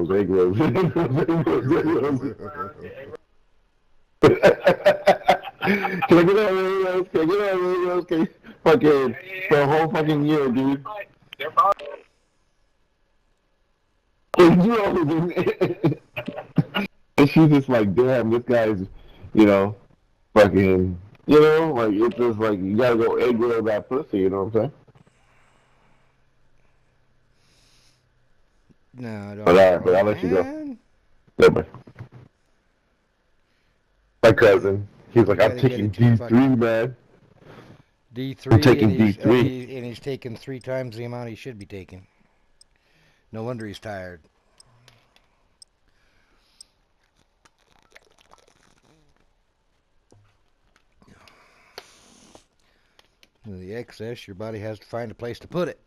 rolls, egg rolls, egg rolls, egg rolls, egg rolls. Can I get that egg rolls? Can I get that egg rolls? Can you fucking for a whole fucking year, dude? And she's just like, damn, this guy's, you know, fucking, you know, like it's just like you gotta go egg roll that pussy, you know what I'm saying? No, I don't. But I'll let you go. Yeah, bye. My cousin, he's like, I'm taking D3, man. D3, I'm taking D3. And he's taking 3 times the amount he should be taking. No wonder he's tired. The excess, your body has to find a place to put it.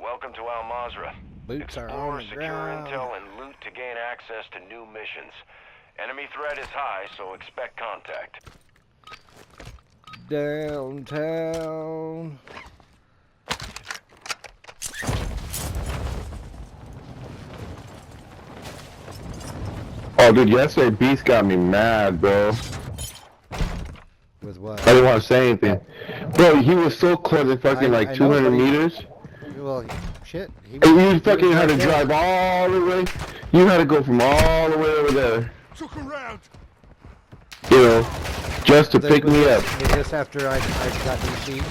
Welcome to Al Mazrah. Boots are Explore, on the secure ground. intel, and loot to gain access to new missions. Enemy threat is high, so expect contact. Downtown. Oh, dude, yesterday Beast got me mad, bro. With what? I didn't want to say anything. Bro, he was so close at fucking like 200 meters. Well, shit. And you fucking had to drive all the way. You had to go from all the way over there. Took around. You know, just to pick me up. Was this after I got received?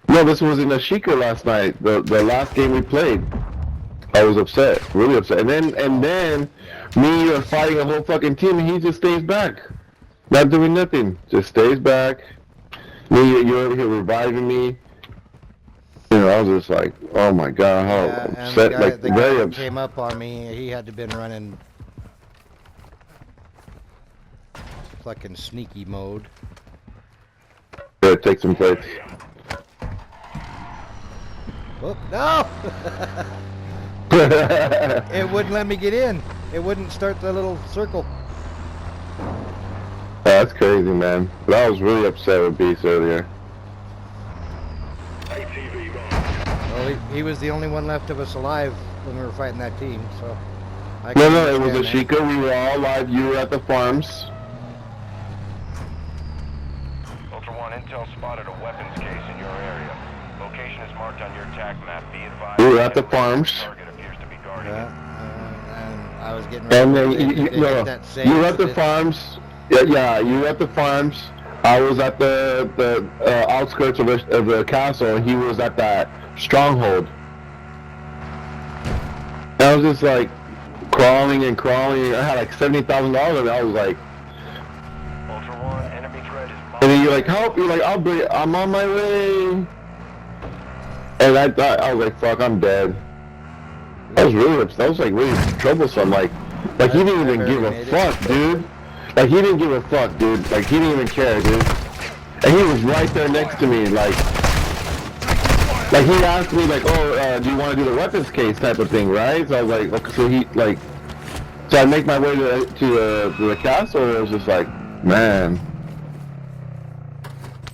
No, this was in Ashika last night. The last game we played. I was upset, really upset. And then me are fighting a whole fucking team, and he just stays back, not doing nothing. Just stays back. Me, you're over here reviving me. You know, I was just like, oh my god, how upset, like the very guy upset. came up on me. He had to been running fucking sneaky mode. Yeah, take some plates. Oh, no! It wouldn't let me get in. It wouldn't start the little circle. That's crazy, man. But I was really upset with Beast earlier. Well, he was the only one left of us alive when we were fighting that team, so... No, it was Ashika. We were all alive. You were at the farms. Ultra One, intel spotted a weapons case in your area. Location is marked on your attack map. Be advised. We were at the farms. Target appears to be guarding. And I was getting ready And then to hit that save. you were at the farms. Yeah, you were at the farms. I was at the outskirts of the castle, and he was at that stronghold. And I was just like crawling and crawling. I had like $70,000, and I was like, Ultra One, enemy threat is. and then you're like, help! You're like, I'm on my way. And I was like, fuck, I'm dead. I was really upset. I was like really troublesome. Like he didn't even give a fuck, dude. Like he didn't give a fuck, dude. Like he didn't even care, dude. And he was right there next to me, like he asked me, like, oh, do you want to do the weapons case type of thing, right? So I was like, okay, so I make my way to the castle, and it was just like, man,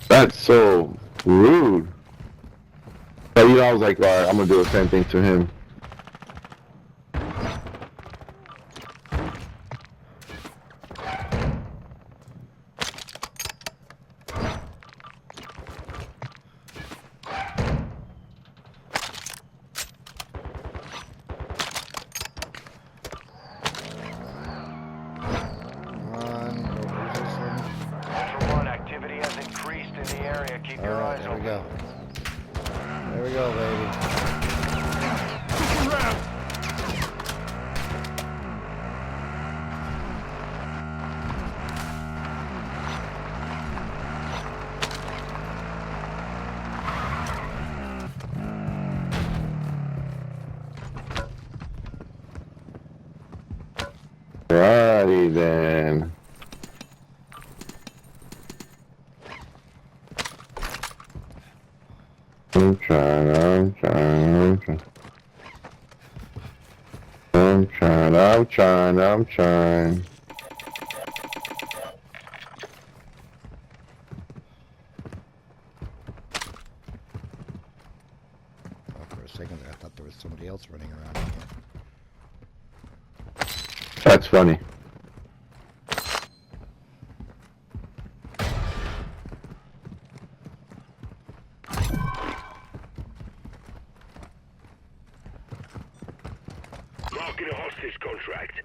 that's so rude. But you know, I was like, all right, I'm gonna do the same thing to him. Ultra One, activity has increased in the area. Keep your eyes There we open. go. There we go, baby. Took around. Alrighty then. I'm trying. trying. Oh, for a second there, I thought there was somebody else running around here. That's funny. Marking a hostage contract.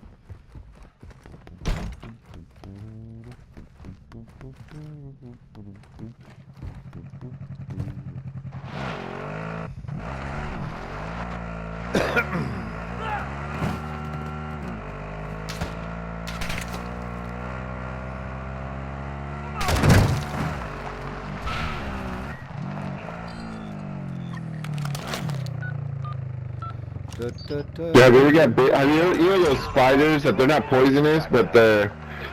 Yeah, we got bit. I mean, you know those spiders that they're not poisonous, but they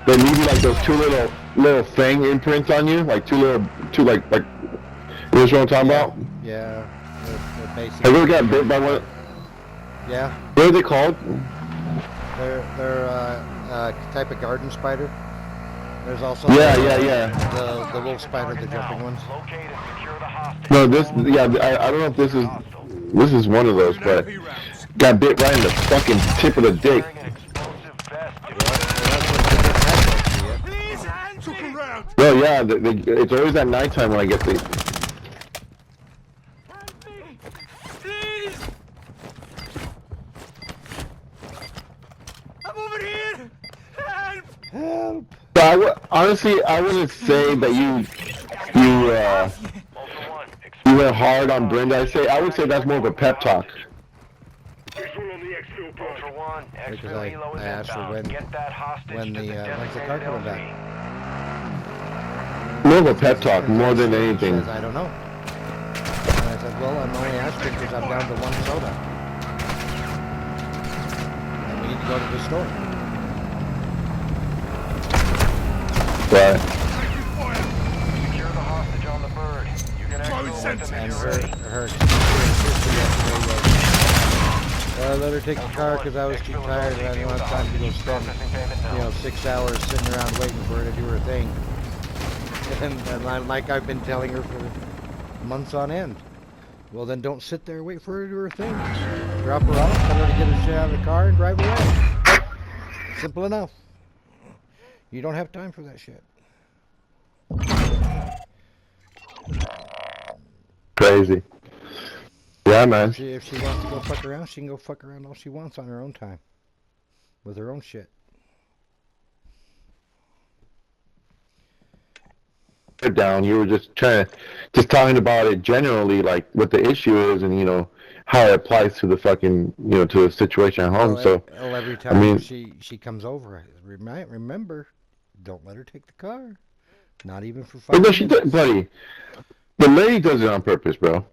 leave you like those two little fang imprints on you, like two like you know what I'm talking about? Yeah, they're basically. Have you ever got bit by one? Yeah, What are they called? they're a type of garden spider. There's also Yeah. the wolf spider, the jumping ones. Locate and secure the hostage. No, this. Yeah, I don't know if this is one of those, but got bit right in the fucking tip of the dick. Wearing an explosive vest. Please, hands Look around. No, yeah, it's always at nighttime when I get these. Help me. Please. I'm over here. Help. Help! So honestly, I wouldn't say that you Ultra One, went hard on Brenda. I would say that's more of a pep talk. Visual on the exfil point. Ultra One, Because exfil helo is I asked her inbound. Get that hostage when to the, the when's the car designated coming LZ. back? More of a pep talk, more than anything. She says, I don't know. And I said, well, I'm only asking because I'm down to one soda. And we need to go to the store. Right. Secure the hostage on the bird. You can exfil with them And if her, you're ready. her sister yesterday was, well, I let her take the car because I was too tired and I didn't have time to go spend, Processing payment now. 6 hours sitting around waiting for her to do her thing. And like I've been telling her for months on end. Well, then don't sit there and wait for her to do her thing. Drop her off, tell her to get her shit out of the car and drive away. Simple enough. You don't have time for that shit. Crazy. Yeah, man. If she wants to go fuck around, she can go fuck around all she wants on her own time. With her own shit. Down. You were just talking about it generally, like what the issue is, and how it applies to the fucking to the situation at home. Well, every time I mean, she comes over, remember, don't let her take the car. Not even for 5 but no, minutes. she does, buddy. The lady does it on purpose, bro.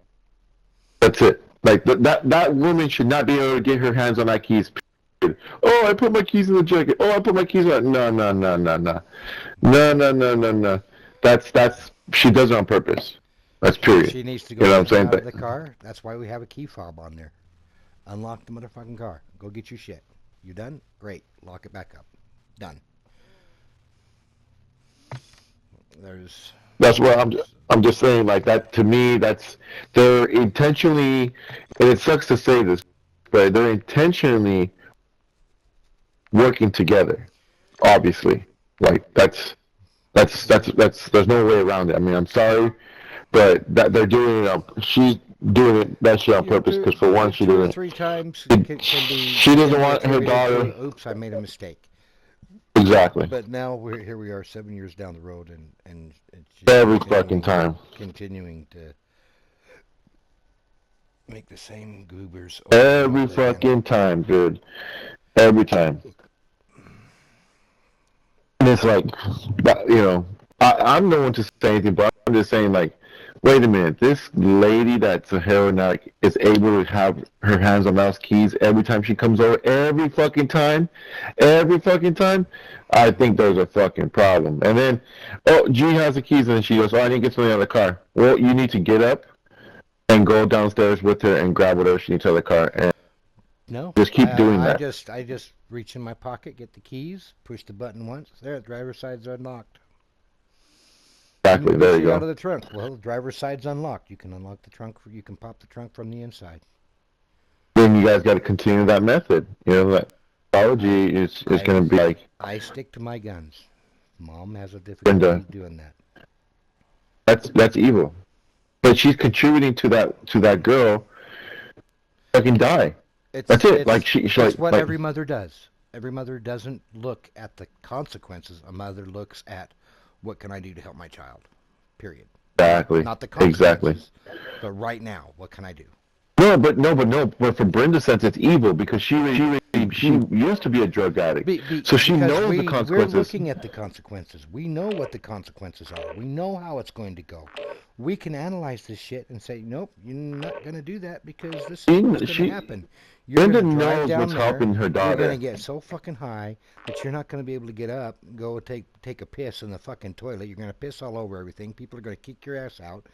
That's it. Like that woman should not be able to get her hands on that keys. Period. Oh, I put my keys in the jacket. Oh, I put my keys on. No. That's she does it on purpose. That's period. She needs to go out of the car. That's why we have a key fob on there. Unlock the motherfucking car. Go get your shit. You done? Great. Lock it back up. Done. That's what I'm just saying. Like that to me, they're intentionally, and it sucks to say this, but they're intentionally working together. Obviously, like that's there's no way around it. I mean, I'm sorry, but that they're doing it. She's doing that shit on purpose because for one, she two or didn't. 3 times She doesn't want her daughter. Oops, I made a mistake. Exactly. But now here we are 7 years down the road, and it's Every fucking time. Continuing to make the same goobers. Every fucking time, dude. Every time. And it's like, I'm no one to say anything, but I'm just saying, like, wait a minute, this lady that's a heroin addict is able to have her hands on mouse keys every time she comes over, every fucking time, I think there's a fucking problem. And then, G has the keys, and then she goes, I need to get something out of the car. Well, you need to get up and go downstairs with her and grab whatever she needs out of the car. And No. Just keep doing I that. I just reach in my pocket, get the keys, push the button once. There, the driver's side's unlocked. Exactly. What There you out go. of the trunk? Well, the driver's side's unlocked. You can unlock the trunk. You can pop the trunk from the inside. Then you guys got to continue that method. You know that technology is going to be like I stick to my guns. Mom has a difficulty Brenda. doing that. That's evil. But she's contributing to that girl. Fucking die. That's it. Like she it's like what like, every mother does. Every mother doesn't look at the consequences. A mother looks at what can I do to help my child. Period. exactly. Not the consequences, Exactly. but right now, what can I do? But from Brenda's sense, it's evil because she used to be a drug addict, so she Because knows the we're consequences. looking at the consequences. We know what the consequences are. We know how it's going to go. We can analyze this shit and say, nope, you're not going to do that because this is what's going to happen. You're Brenda going to drive knows down what's there. helping her You're daughter. going to get so fucking high that you're not going to be able to get up, go take a piss in the fucking toilet. You're going to piss all over everything. People are going to kick your ass out.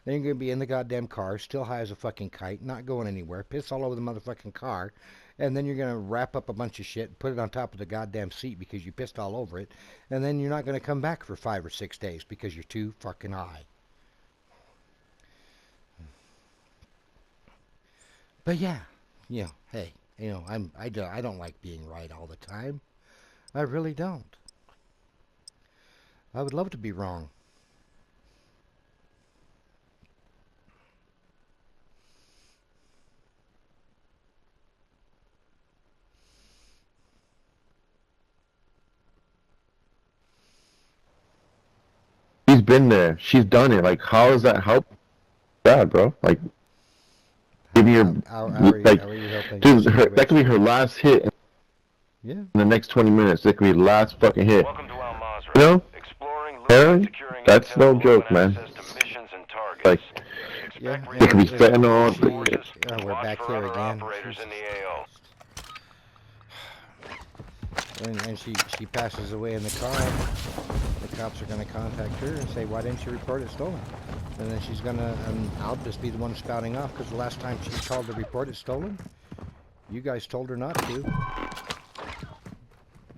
Then you're going to be in the goddamn car, still high as a fucking kite, not going anywhere, piss all over the motherfucking car, and then you're going to wrap up a bunch of shit and put it on top of the goddamn seat because you pissed all over it, and then you're not going to come back for 5 or 6 days because you're too fucking high. But yeah, hey, I don't like being right all the time. I really don't. I would love to be wrong. She's been there. She's done it. Like, how does that help? God, bro. Like, give me your How are you helping? dude. That could be her last hit Yeah. in the next 20 minutes. That could be the last fucking hit. Welcome to Al Mazrah. You know? Exploring, looting, Aaron, and securing that's intel, no joke, open man. access to missions and targets. Like, Expect it could be Yeah. fentanyl. We're Watch back for here other again. operators in the AO. And she passes away in the car. The cops are going to contact her and say, why didn't you report it stolen? And then she's going to, and I'll just be the one spouting off because the last time she called to report it stolen, you guys told her not to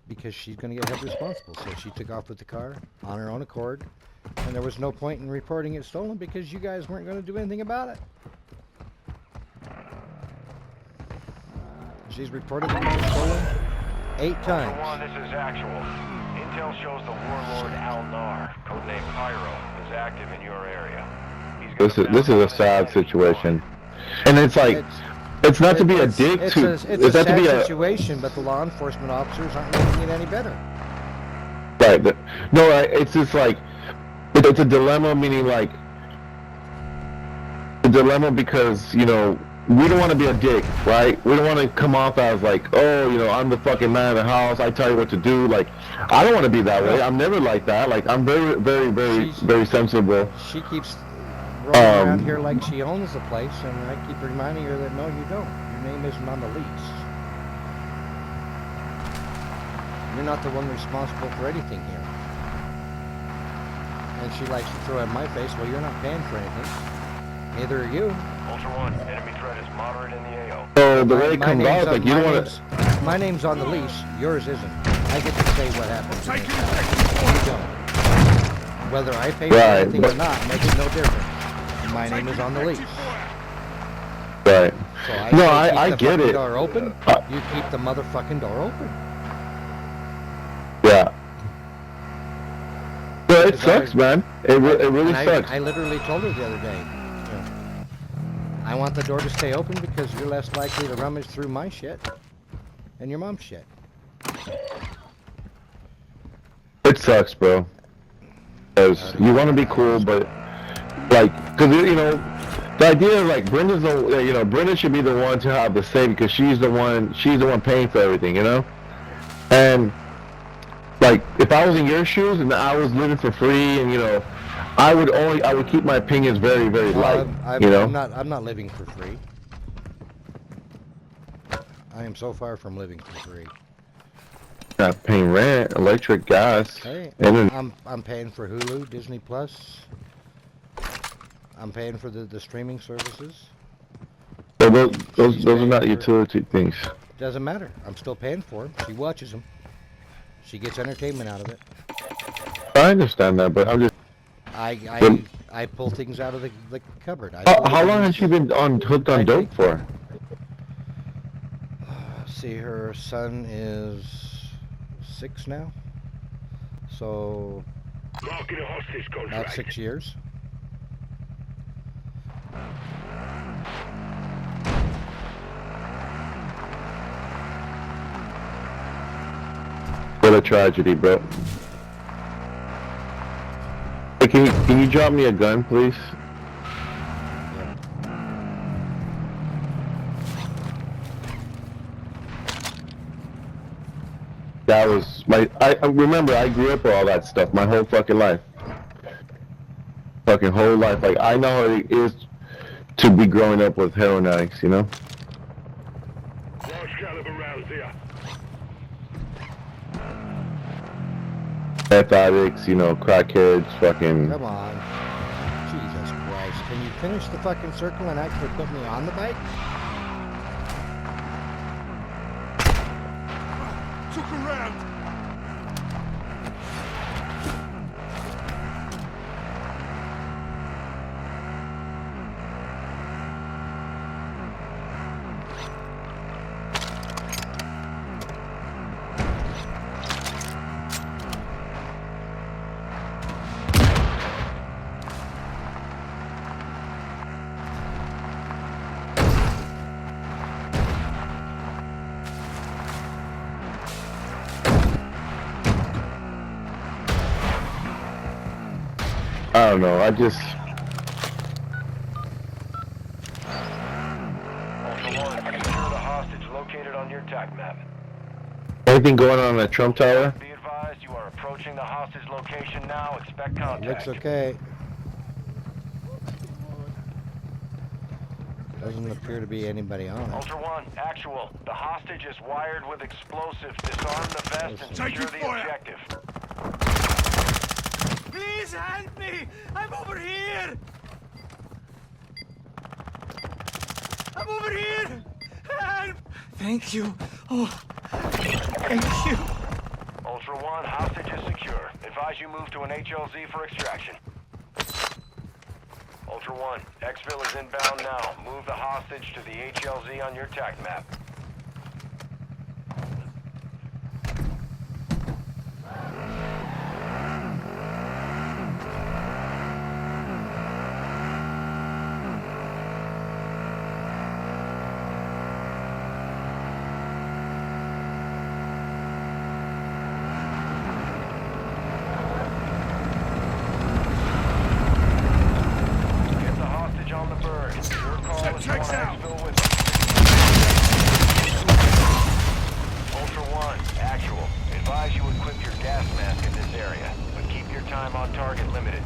because she's going to get held responsible. So she took off with the car on her own accord, and there was no point in reporting it stolen because you guys weren't going to do anything about it. She's reported it stolen 8 Ultra times. One, this is actual. Intel shows the warlord Al-Nar, codenamed Pyro, is active in your area. He's got This is a sad situation, and it's like it's not to be a dick It's to. a It's not to sad be a situation, but the law enforcement officers aren't making it any better. right. No, it's just like it's a dilemma. Meaning like a dilemma because we don't want to be a dick, right? We don't want to come off as like, oh, I'm the fucking man of the house. I tell you what to do. Like, I don't want to be that way. I'm never like that. Like, I'm very, very, very, very sensible. She keeps rolling around here like she owns the place, and I keep reminding her that no, you don't. Your name isn't on the lease. You're not the one responsible for anything here. And she likes to throw in my face, well, you're not paying for anything. Neither are you. Ultra One, enemy threat is moderate in the AO. So the way it comes out, like, you don't want to. My name's on the lease. Yours isn't. I get to say what happens. You don't. Whether I pay for Right, anything or but- not, make it no difference. My name is on the lease. Right. So I No, say I keep the get fucking it. door open. Uh, You keep the motherfucking door open. Yeah. Yeah, it Because sucks, man. It really And sucks. I literally told her the other day, I want the door to stay open because you're less likely to rummage through my shit and your mom's shit. It sucks, bro. Because you want to be cool, but like, because the idea of like Brenda's Brenda should be the one to have the say because she's the one paying for everything, and like if I was in your shoes and I was living for free and I would keep my opinions very, very light, I'm not living for free. I am so far from living for free. Not paying rent, electric, gas, Hey, and I'm paying for Hulu, Disney Plus. I'm paying for the streaming services. So those She's are paying not for- utility things. Doesn't matter. I'm still paying for them. She watches them. She gets entertainment out of it. I understand that, but I'm just. I pull things out of the cupboard. How long has she been hooked on dope for? See, her son is 6 now. So Marking a hostage about contract. 6 years. What a tragedy, bro. Hey, can you drop me a gun, please? Yeah. That was my. I remember I grew up with all that stuff my whole fucking life. Fucking whole life. Like I know how it is to be growing up with heroin addicts, you know? Large caliber rounds here. Meth addicts, you know, crackheads, fucking. Come on. Jesus Christ. Can you finish the fucking circle and actually put me on the bike? Look around. I don't know. I just. Ultra One, secure the hostage located on your TAC map. Anything going on at Trump Tower? Be advised, you are approaching the hostage location now. Expect contact. Looks okay. Doesn't appear to be anybody on it. Ultra One, actual. The hostage is wired with explosives. Disarm the vest and Take secure your the fire. objective. Please help me! I'm over here! I'm over here! Help! Thank you. Oh, thank you. Ultra One, hostage is secure. Advise you move to an HLZ for extraction. Ultra One, exfil is inbound now. Move the hostage to the HLZ on your TAC map. Get the hostage on the bird. Your call Check- is checks one out. exfil with Ultra One, actual. Advise you equip your gas mask in this area, but keep your time on target limited.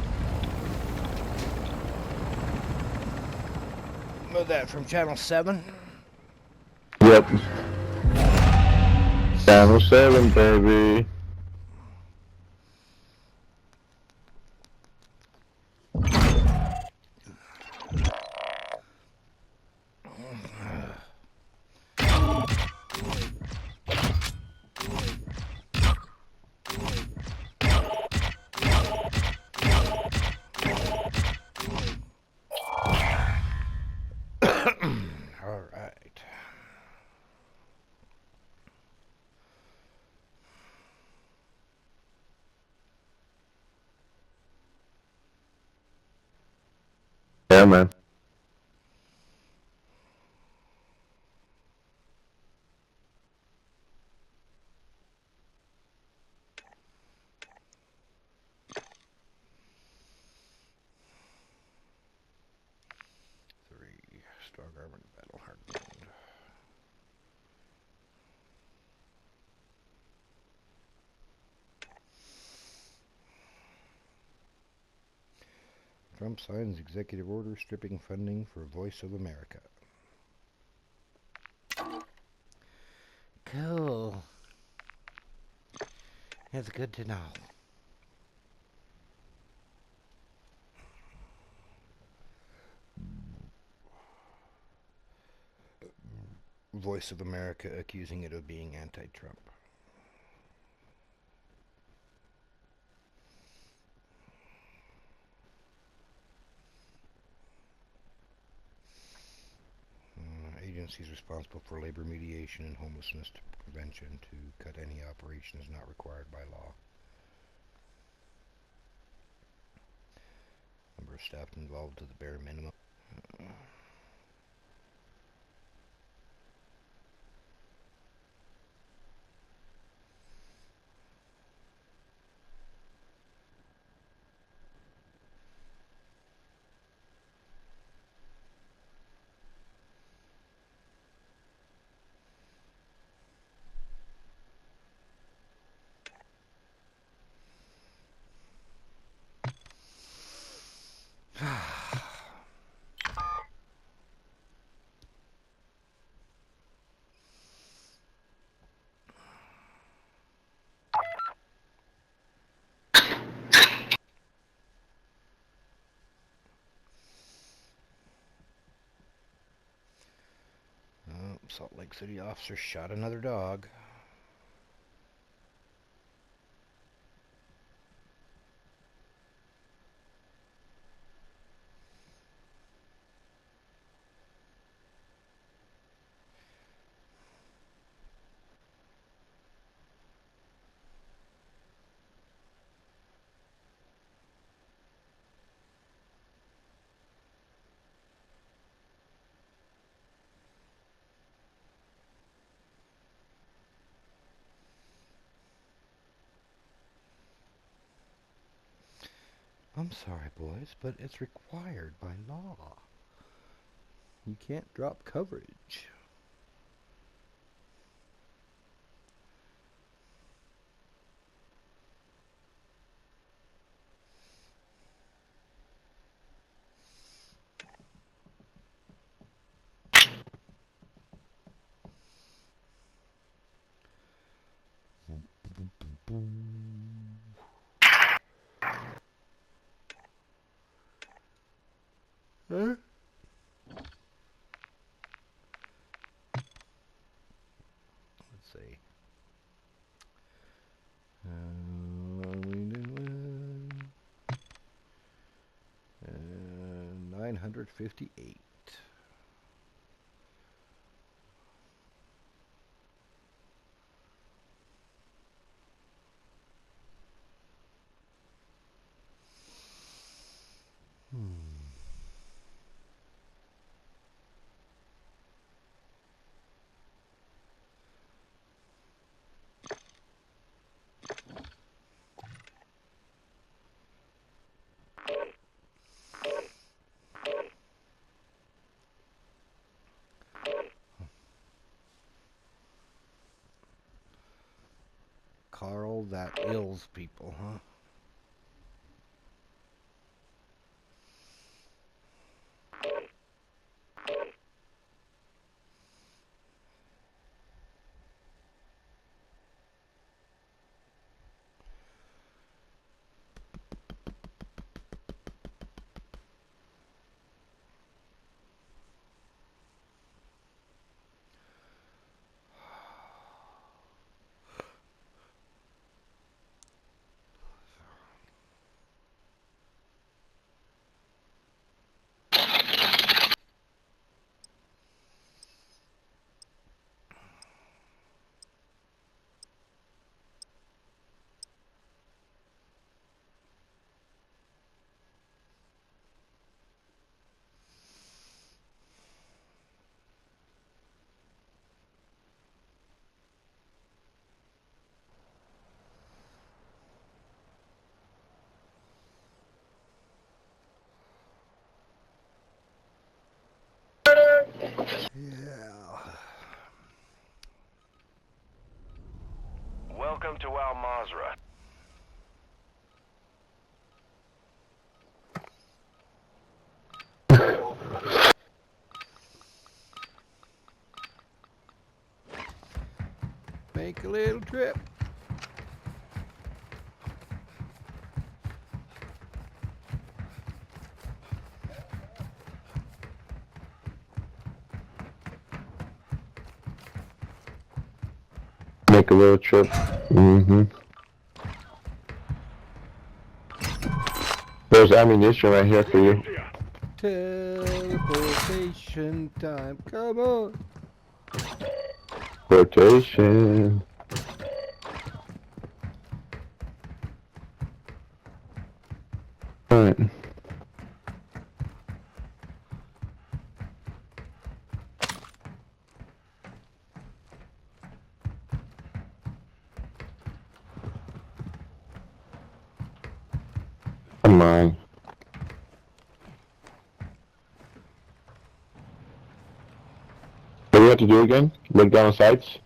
Move that from channel 7. Yep. Channel 7, baby. All right. Yeah, man. Strong armored battle hardened. Trump signs executive order stripping funding for Voice of America. Cool. It's good to know. Voice of America accusing it of being anti-Trump. Agencies responsible for labor mediation and homelessness prevention to cut any operations not required by law. Number of staff involved to the bare minimum. Salt Lake City officer shot another dog. I'm sorry, boys, but it's required by law. You can't drop coverage. Huh? Let's see. What are we doing? 958. Carl, that ills people, huh? Yeah. Welcome to Al Mazrah. Make a little trip. Make a little trip. Mm-hmm. There's ammunition right here for you. Teleportation time. Come on. Rotation. Alright. Come on. What do you have to do again? Look down the sights?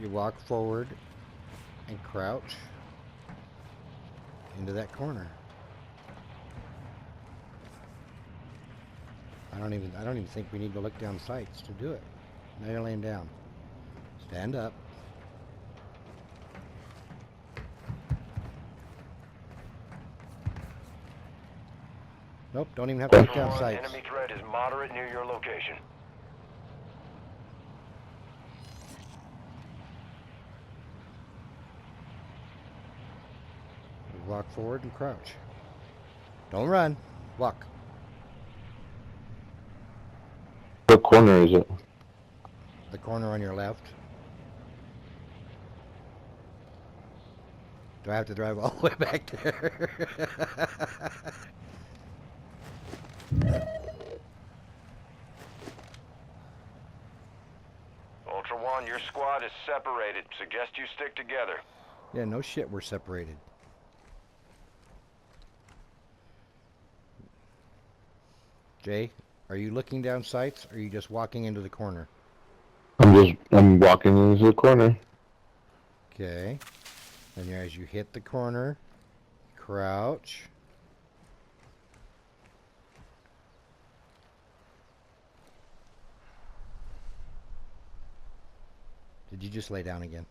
You walk forward and crouch into that corner. I don't even think we need to look down sights to do it. Now you're laying down. Stand up. Nope, don't even have to look down Ultra One, sights. enemy threat is moderate near your location. Walk forward and crouch. Don't run. Walk. What corner is it? The corner on your left. Do I have to drive all the way back there? Ultra One, your squad is separated. Suggest you stick together. Yeah, no shit, we're separated. Jay, are you looking down sights or are you just walking into the corner? I'm walking into the corner. Okay. And as you hit the corner, crouch. Did you just lay down again?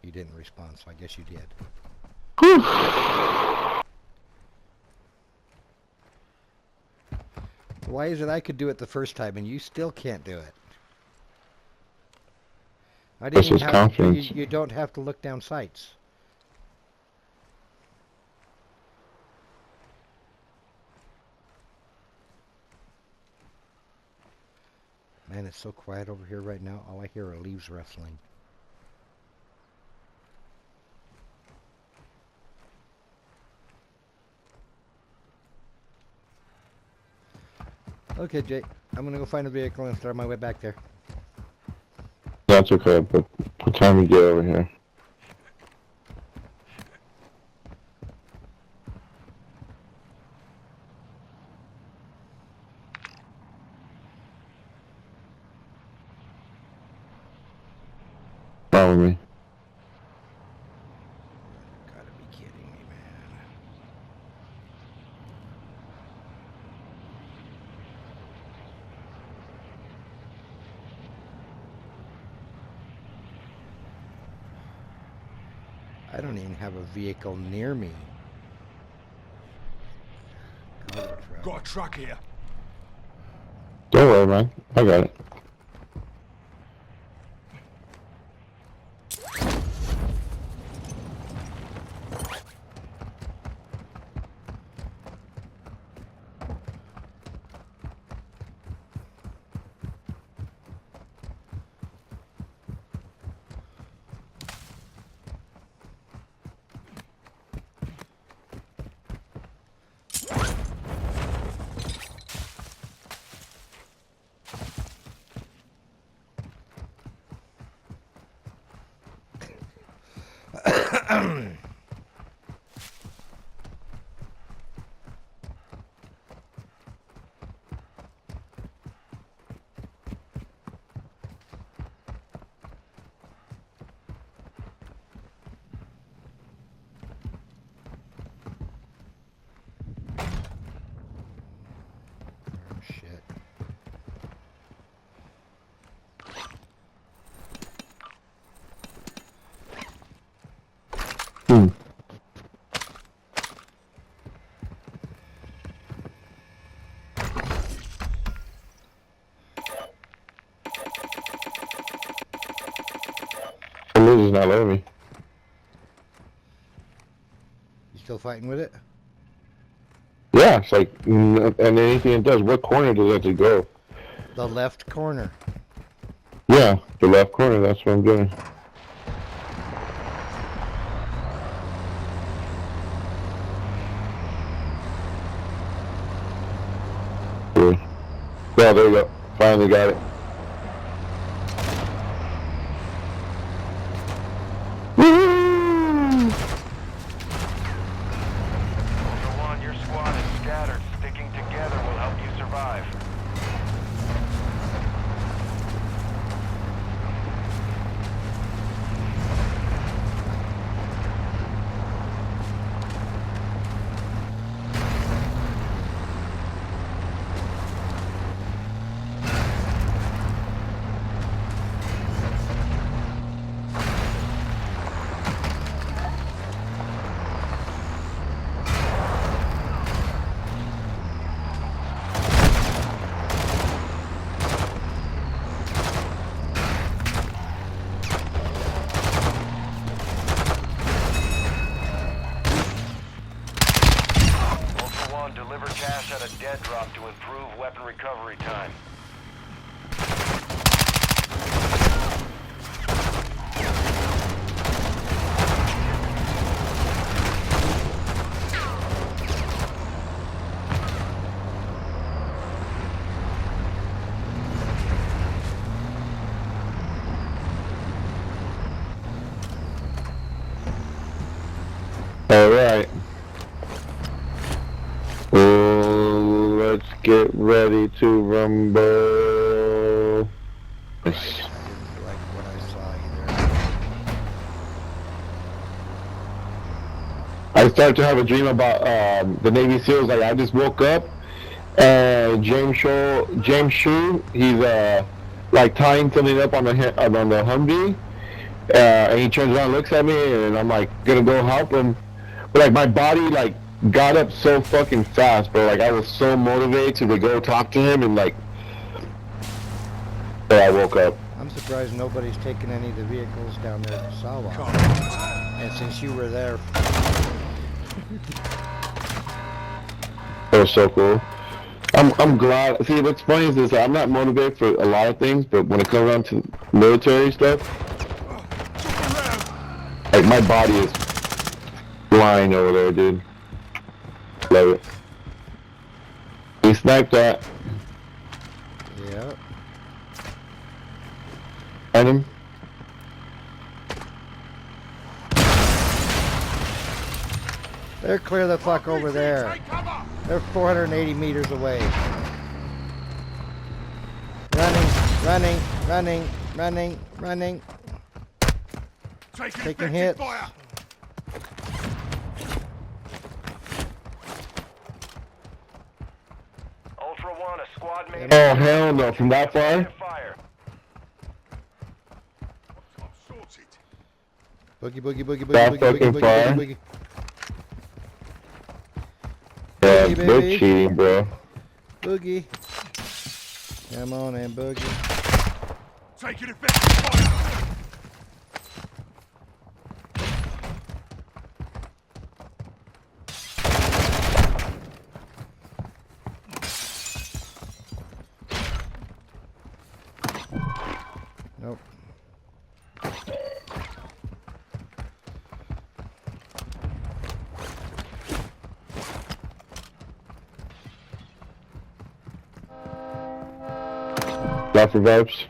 You didn't respond, so I guess you did. Why is it I could do it the first time and you still can't do it? I This didn't is have confidence. you don't have to look down sights. Man, it's so quiet over here right now. All I hear are leaves rustling. Okay, Jay. I'm gonna go find a vehicle and start my way back there. That's okay, but what time we get over here? Follow me. Gotta be kidding me, man. I don't even have a vehicle near me. Cargo truck. Got a truck here. Don't worry, man. I got it. hell out of me. You still fighting with it? Yeah, it's like, and anything it does, what corner does it have to go? The left corner. Yeah, the left corner, that's what I'm doing. Yeah, there you go. Finally got it. Woo! Ultra One, your squad is scattered. Sticking together will help you survive. Ultra One, deliver cash at a dead drop to improve weapon recovery time. Alright. Let's get ready to rumble. Didn't like what I saw either. I started to have a dream about the Navy SEALs. Like, I just woke up and James Shue, he's like tying something up on the Humvee, and he turns around, looks at me, and I'm like gonna go help him. But like my body like got up so fucking fast, bro. Like I was so motivated to go talk to him, and like, I woke up. I'm surprised nobody's taken any of the vehicles down there to Sawa. And since you were there, That was so cool. I'm glad. See, what's funny is this: I'm not motivated for a lot of things, but when it comes down to military stuff, like my body is flying over there, dude. Love it. He sniped that. yeah. Find him. They're clear the fuck over there. They're 480 meters away. Running. Taking hits. Ultra One, a squad mate. Oh hell no! From that far? Fire. Boogie. That fucking far? Boogie. Yeah, Boogie, they're baby. cheating, bro. Boogie. Come on and boogie. Taking effective fire. Nope. Not for vibes.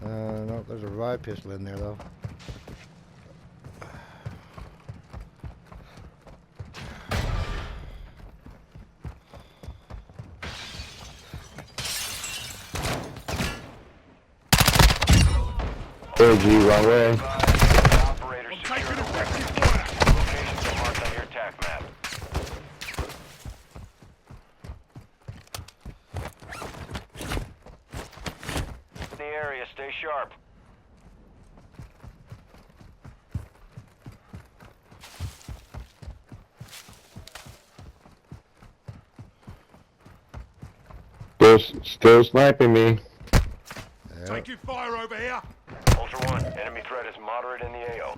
No, there's a revive pistol in there though. Oh gee, wrong way. Operators I'm secure taking the effective weapons. fire. Locations are marked on your attack map. In the area, stay sharp. Still sniping me. Yeah. Taking fire over here. Ultra One, enemy threat is moderate in the AO.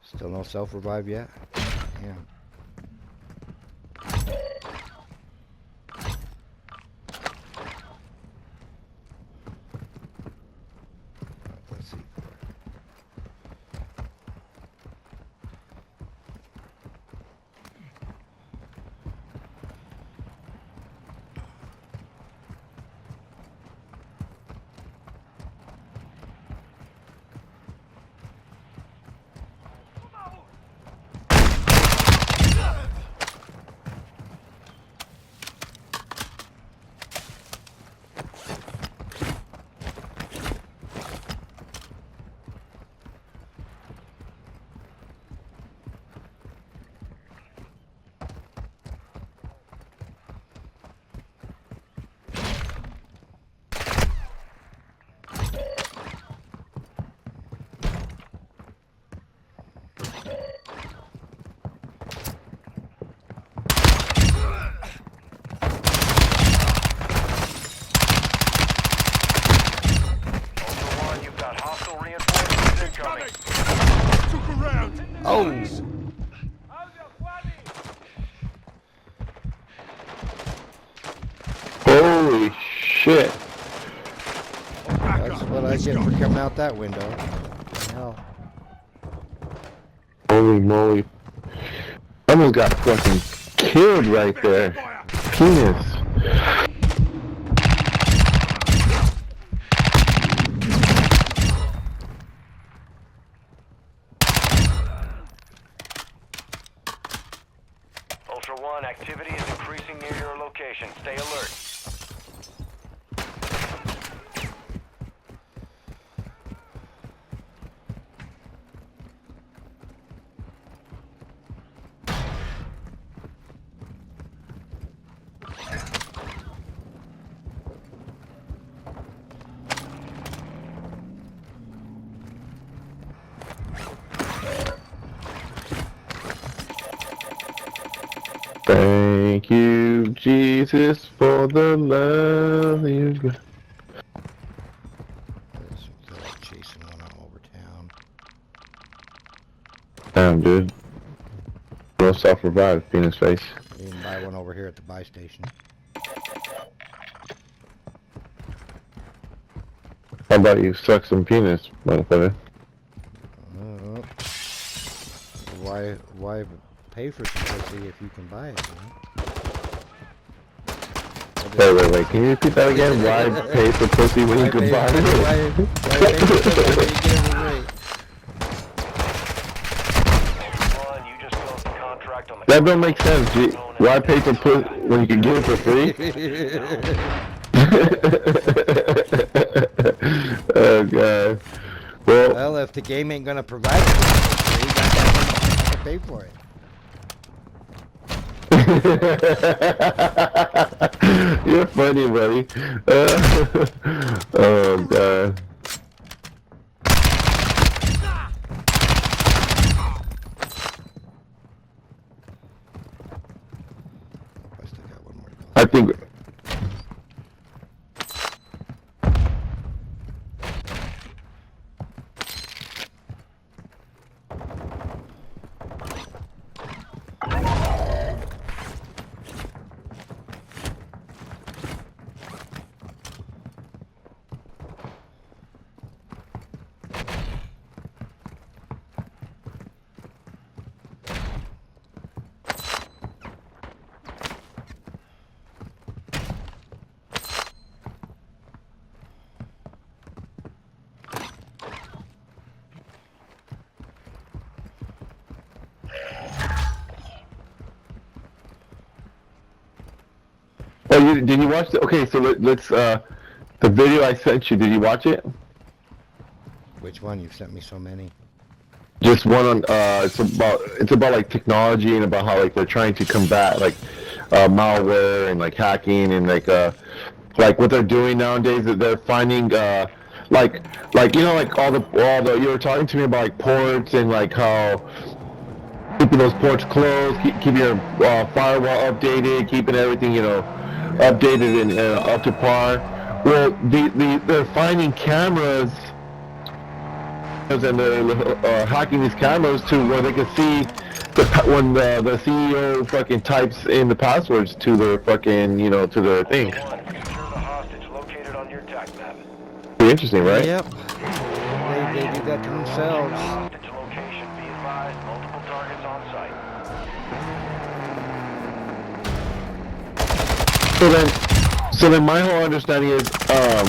Still no self-revive yet? Yeah. Let's see. Oh! Holy shit. That's what I get for coming out that window. Hell. Holy moly. Almost got fucking killed right there. Penis. Ultra One, activity is increasing near your location. Stay alert. Thank you, Jesus, for the love you've got. Chasing one all over town. Damn, dude. No self-revive, penis face. I didn't buy one over here at the buy station. How about you suck some penis, motherfucker? Why pay for some pussy if you can buy it, you know? Wait, can you repeat that again? Why pay for pussy when you can buy it? Why pay for pussy when you get it for free? One, you just closed the contract on the That don't make sense, G. Why pay for pussy when you can get it for free? Oh, God. Well, if the game ain't gonna provide it for free, you gotta pay for it. You're funny, buddy. Oh, God. I still got one more. I think... Oh, did you watch the... Okay, so let's, the video I sent you, did you watch it? Which one? You've sent me so many. Just one on, it's about like technology and about how like they're trying to combat like, malware and like hacking and like what they're doing nowadays, that they're finding, like, you know, like all the, you were talking to me about like ports and like how, keeping those ports closed, keeping your firewall updated, keeping everything, updated and up to par. Well, they're finding cameras and they're hacking these cameras to where they can see when the CEO fucking types in the passwords to their fucking, to their thing. Secure the hostage located on your attack map. Pretty interesting, right? Yep. They do that to themselves. Hostage location. Be advised, multiple targets on site. So then my whole understanding is, I'm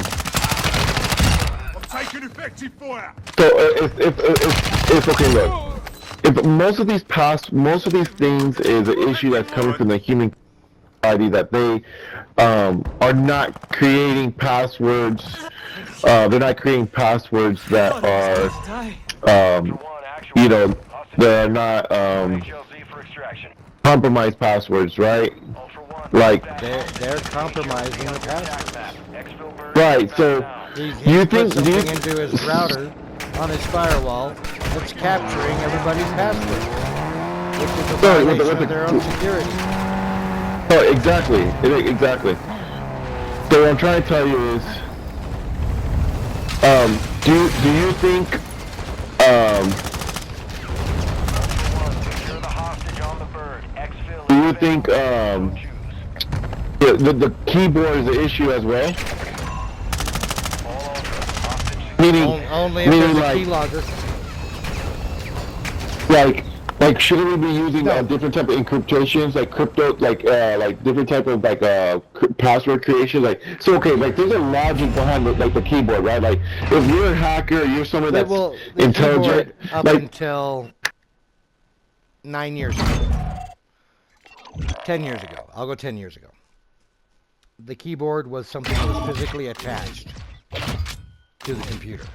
taking effective fire. so if okay, look, if most of these things is an issue that's coming from the human society that they are not creating passwords. They're not creating passwords that are, they're not HLZ for extraction. compromised passwords, right? Ultra One. Like, They're compromising the password. Exfil bird. right. So He's you put think something into his router on his firewall that's capturing everybody's password, which is a violation of their own security. Oh, exactly. So what I'm trying to tell you is, do you think, Secure the hostage on the bird. Exfil. do you think, the keyboard is an issue as well? Meaning, Only if there's a like, keylogger. like, shouldn't we be using different type of encryptations, like crypto, like different type of password creation, like, so okay, like there's a logic behind the keyboard, right? Like, if you're a hacker, you're someone that's The intelligent, keyboard up like, until 9 years ago. 10 years ago. I'll go 10 years ago. The keyboard was something that was physically attached to the computer.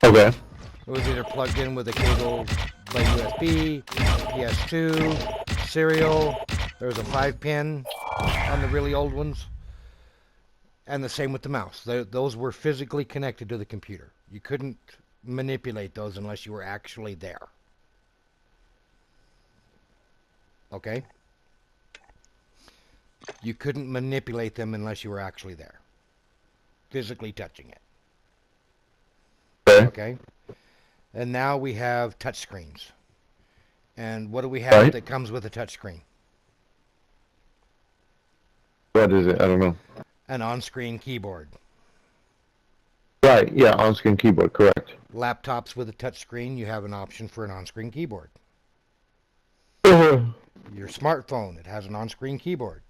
okay, It was either plugged in with a cable like USB, PS2, serial. There was a 5-pin on the really old ones. And the same with the mouse. Those were physically connected to the computer. You couldn't manipulate those unless you were actually there. Okay? You couldn't manipulate them unless you were actually there. Physically touching it. Okay? And now we have touchscreens. And what do we have that comes with a touchscreen? what is it? I don't know. An on-screen keyboard. Right, yeah, on-screen keyboard, correct. Laptops with a touchscreen, you have an option for an on-screen keyboard. Your smartphone, it has an on-screen keyboard.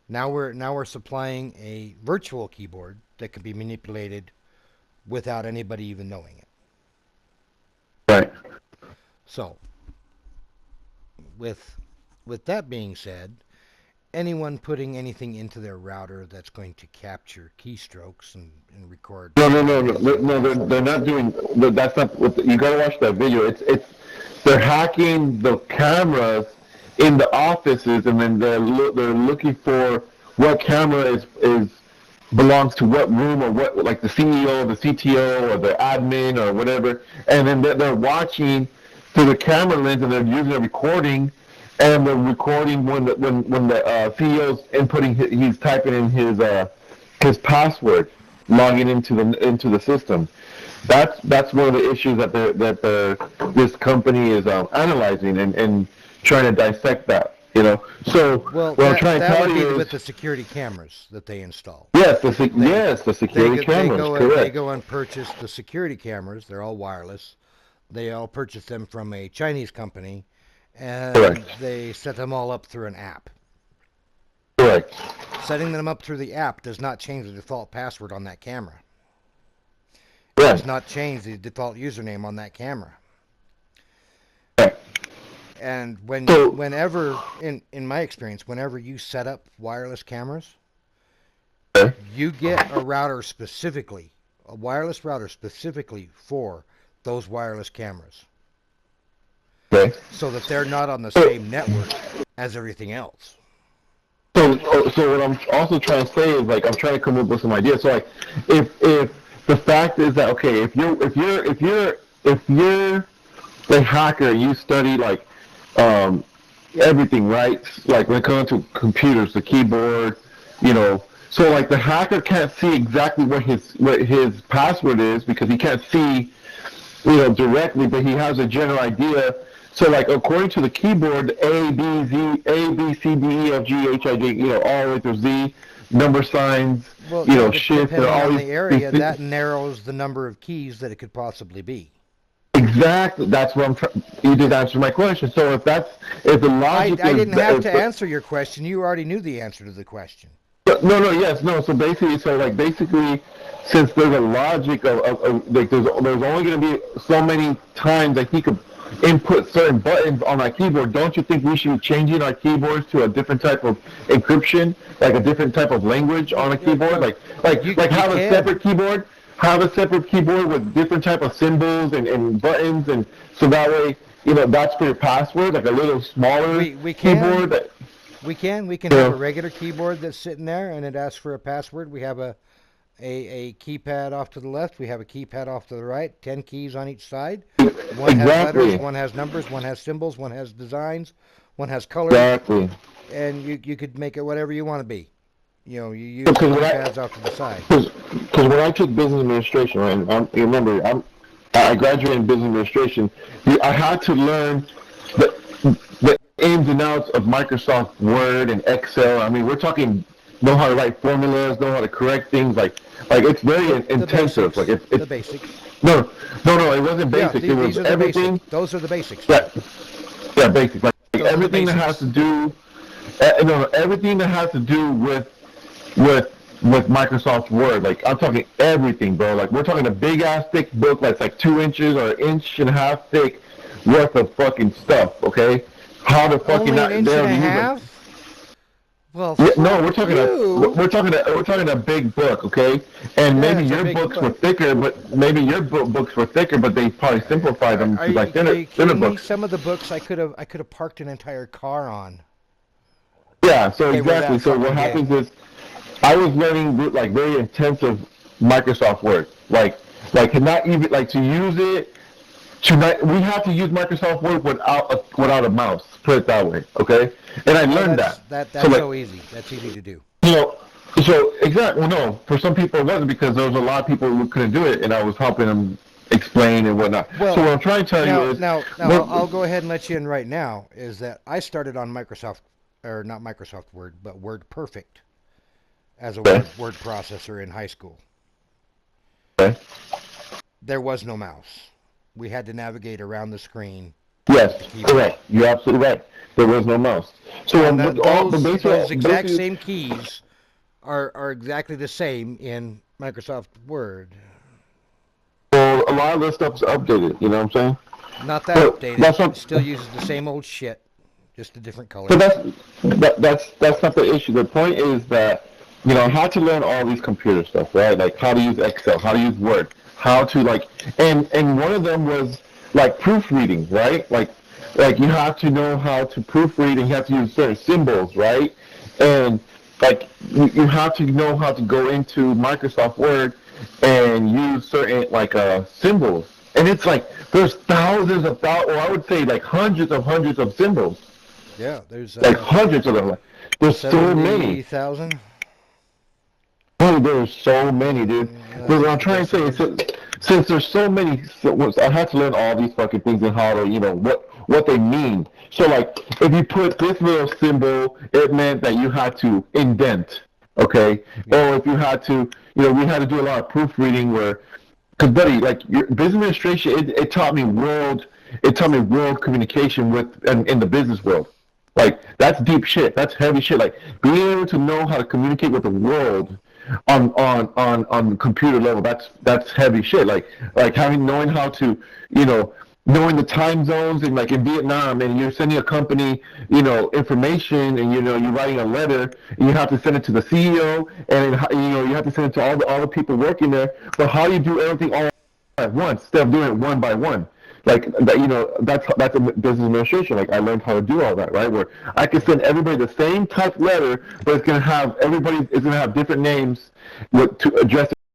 Now we're supplying a virtual keyboard that can be manipulated without anybody even knowing it. Right. So, with that being said, anyone putting anything into their router that's going to capture keystrokes and record. No, they're not doing. That's not what you gotta watch that video. They're hacking the cameras in the offices, and then they're looking for what camera is belongs to what room, or what, like the CEO, the CTO, or the admin, or whatever, and then they're watching through the camera lens, and they're using a recording, and they're recording when the CEO's inputting, he's typing in his password, logging into the system. That's one of the issues that this company is analyzing and trying to dissect that. So Well, what I'm trying to that tell would be you with is, the security cameras that they install. yes, the security cameras, They correct. go and purchase the security cameras. They're all wireless. They all purchase them from a Chinese company, and Correct. they set them all up through an app. Correct. Setting them up through the app does not change the default password on that camera. Right. Does not change the default username on that camera. Right. And So- whenever, in my experience, whenever you set up wireless cameras, Okay. you get a wireless router specifically for those wireless cameras, Okay. so that they're not on the same network as everything else. So what I'm also trying to say is, like, I'm trying to come up with some ideas. So, like, if the fact is that, okay, if you're like hacker, you study like everything, right? Like when it comes to computers, the keyboard, you know. So like the hacker can't see exactly what his password is because he can't see, you know, directly, but he has a general idea. So like according to the keyboard, A B C D E F G H I J, you know, all the way through Z, number signs, Well, you know, yeah, shift, depending all on these the area, these- that narrows the number of keys that it could possibly be. Exactly. That's what I'm trying. You did answer my question. So if the I logic didn't is, have to answer your question. You already knew the answer to the question. no. So basically, since there's a logic of like there's only going to be so many times that he could input certain buttons on our keyboard. Don't you think we should be changing our keyboards to a different type of encryption, like a different type of language on a keyboard, like have a separate keyboard? Have a separate keyboard with different type of symbols and buttons, and so that way, you know, that's for your password, like a little smaller We can. keyboard. We can Yeah. have a regular keyboard that's sitting there and it asks for a password. We have a keypad off to the left. We have a keypad off to the right. 10 keys on each side. One has letters, one has numbers, one has symbols, one has designs, one has colors. Exactly. And you could make it whatever you want to be. You know, you use the keypads off to the side. Because when I took business administration, right, you remember, I graduated in business administration. I had to learn the ins and outs of Microsoft Word and Excel. I mean, we're talking know how to write formulas, know how to correct things. Like it's very intensive. Like it's the basics. No, it wasn't basic. Yeah, it was these are the everything. basics. Those are the basics. Yeah, basic. Like everything that has to do. Everything that has to do with Microsoft Word. Like I'm talking everything, bro. Like we're talking a big ass thick book that's like 2 inches or 1.5 inches thick worth of fucking stuff. Okay, how to fucking Only an inch and a half? Well, yeah, no, we're talking a big book, okay? And maybe your books were thicker, but books were thicker, but they probably simplified them to like thinner books. Some of the books I could have parked an entire car on. Yeah, so exactly. So what happens is, I was learning like very intensive Microsoft Word, like not even like to use it. We have to use Microsoft Word without a mouse. Put it that way, okay? And I learned that. That's so easy. That's easy to do. You know, so exactly. Well, no, for some people it wasn't because there was a lot of people who couldn't do it, and I was helping them explain and whatnot. Well, so what I'm trying to tell you is now I'll go ahead and let you in right now. Is that I started on Microsoft, or not Microsoft Word, but Word Perfect as a word processor in high school. Okay. There was no mouse. We had to navigate around the screen. Yes, correct. You're absolutely right. There was no mouse. So those exact same keys are exactly the same in Microsoft Word. Well, a lot of this stuff's updated. You know what I'm saying? Not that updated. It still uses the same old shit, just a different color. So that's not the issue. The point is that, you know, how to learn all these computer stuff, right? Like how to use Excel, how to use Word, how to like, and one of them was like proofreading, right? Like you have to know how to proofread, and you have to use certain symbols, right? And like you have to know how to go into Microsoft Word and use certain like symbols. And it's like there's thousands of or I would say like hundreds of symbols. Yeah, there's like hundreds of them. There's so many. 70,000. Oh, there's so many, dude. But what I'm trying to say is, since there's so many, I had to learn all these fucking things and how to, you know, what they mean. So, like, if you put this little symbol, it meant that you had to indent, okay? Yeah. Or if you had to, you know, we had to do a lot of proofreading where, because, buddy, like, your business administration, it taught me world communication in the business world. Like, that's deep shit. That's heavy shit. Like, being able to know how to communicate with the world on computer level, that's heavy shit. Like knowing how to, you know, knowing the time zones, and like in Vietnam, and you're sending a company, you know, information, and you know you're writing a letter, and you have to send it to the CEO, and you know you have to send it to all the people working there. But how do you do everything all at once instead of doing it one by one? Like that, you know, that's a business administration. Like I learned how to do all that, right? Where I can send everybody the same type letter, but everybody is gonna have different names to address